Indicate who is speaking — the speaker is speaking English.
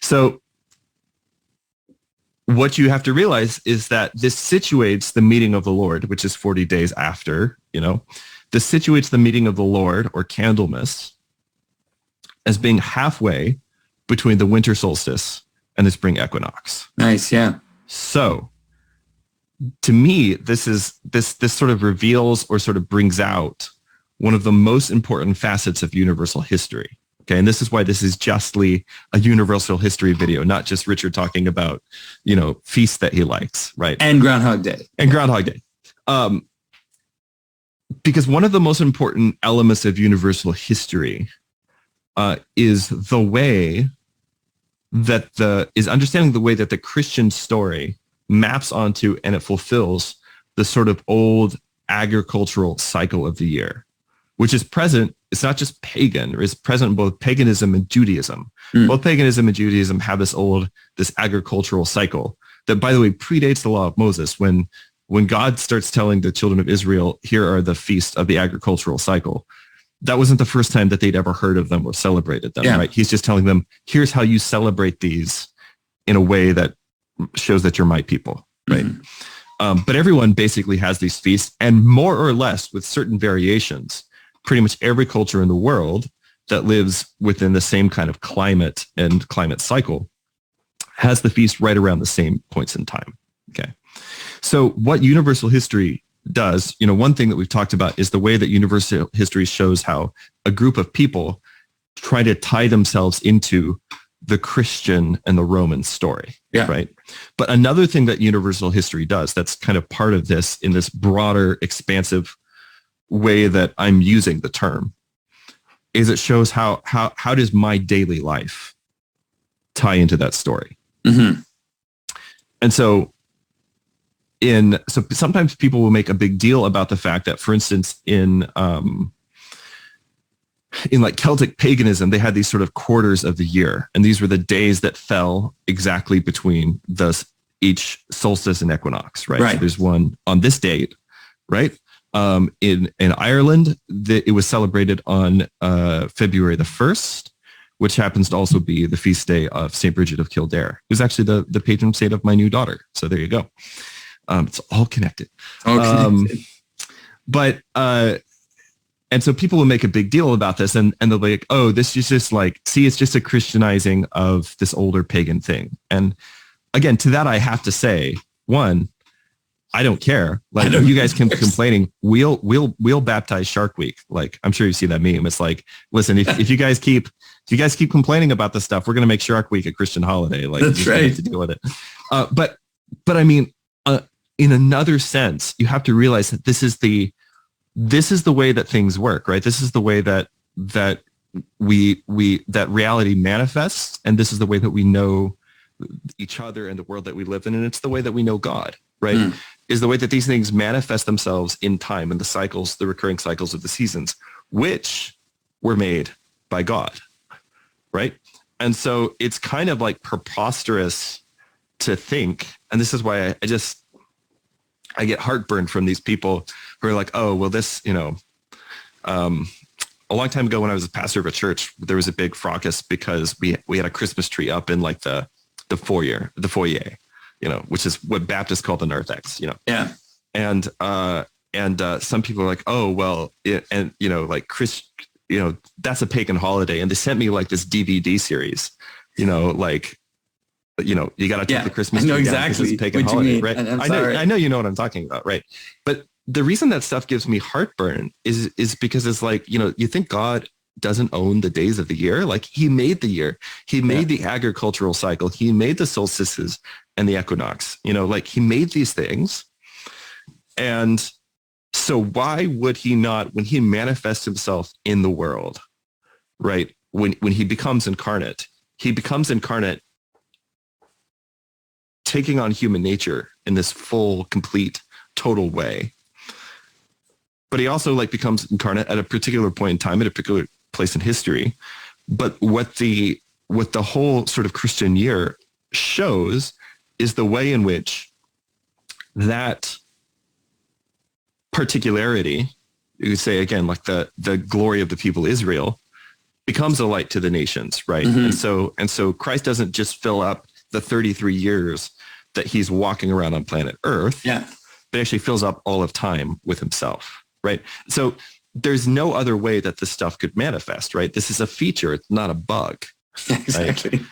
Speaker 1: So what you have to realize is that this situates the meeting of the Lord, which is 40 days after, this situates the meeting of the Lord, or Candlemas, as being halfway between the winter solstice and the spring equinox.
Speaker 2: Nice, yeah.
Speaker 1: So to me, this sort of reveals or sort of brings out one of the most important facets of universal history. Okay, and this is why this is justly a universal history video, not just Richard talking about, feasts that he likes, right?
Speaker 2: And Groundhog Day.
Speaker 1: Because one of the most important elements of universal history is the way that is understanding the way that the Christian story maps onto and it fulfills the sort of old agricultural cycle of the year, which is present. It's not just pagan, it's present in both paganism and Judaism. Both paganism and Judaism have this agricultural cycle that, by the way, predates the law of Moses. When God starts telling the children of Israel, here are the feasts of the agricultural cycle, that wasn't the first time that they'd ever heard of them or celebrated them, right? He's just telling them, here's how you celebrate these in a way that shows that you're my people, right? But everyone basically has these feasts, and more or less with certain variations, pretty much every culture in the world that lives within the same kind of climate and climate cycle has the feast right around the same points in time. Okay. So what universal history does, one thing that we've talked about is the way that universal history shows how a group of people try to tie themselves into the Christian and the Roman story, right? But another thing that universal history does that's kind of part of this in this broader, expansive way that I'm using the term is it shows how does my daily life tie into that story. And so sometimes people will make a big deal about the fact that, for instance, in like Celtic paganism, they had these sort of quarters of the year, and these were the days that fell exactly between each solstice and equinox, right? So there's one on this date, right? In Ireland, it was celebrated on February the 1st, which happens to also be the feast day of St. Bridget of Kildare, who's actually the patron saint of my new daughter. So there you go. It's all connected. And so people will make a big deal about this, and they'll be like, oh, this is just like, see, it's just a Christianizing of this older pagan thing. And again, to that, I have to say, one, I don't care. Like, you guys keep complaining, we'll baptize Shark Week. Like, I'm sure you've seen that meme. It's like, listen, if you guys keep complaining about this stuff, we're going to make Shark Week a Christian holiday. Like,
Speaker 2: that's right.
Speaker 1: To deal with it. But I mean, in another sense, you have to realize that this is the way that things work, right? This is the way that that reality manifests, and this is the way that we know each other and the world that we live in, and it's the way that we know God, right? Is the way that these things manifest themselves in time and the recurring cycles of the seasons, which were made by God, right? And so it's kind of like preposterous to think, and this is why I get heartburn from these people who are like, oh, well, this, a long time ago when I was a pastor of a church, there was a big fracas because we had a Christmas tree up in like the foyer, which is what Baptists call the narthex,
Speaker 2: Yeah.
Speaker 1: And some people are like, oh, well, that's a pagan holiday. And they sent me like this DVD series, you got to take the Christmas tree down because it's a pagan holiday, right? I know you know what I'm talking about, right? But the reason that stuff gives me heartburn is because it's like, you think God doesn't own the days of the year? Like, he made the year. He made the agricultural cycle. He made the solstices and the equinox, like he made these things. And so why would he not, when he manifests himself in the world, right? When he becomes incarnate taking on human nature in this full, complete, total way. But he also becomes incarnate at a particular point in time, at a particular place in history. But what the whole sort of Christian year shows is the way in which that particularity, you could say again, like the glory of the people Israel, becomes a light to the nations, right? And so Christ doesn't just fill up the 33 years that he's walking around on planet Earth, but actually fills up all of time with himself, right? So there's no other way that this stuff could manifest, right? This is a feature. It's not a bug.
Speaker 2: Exactly.
Speaker 1: Right?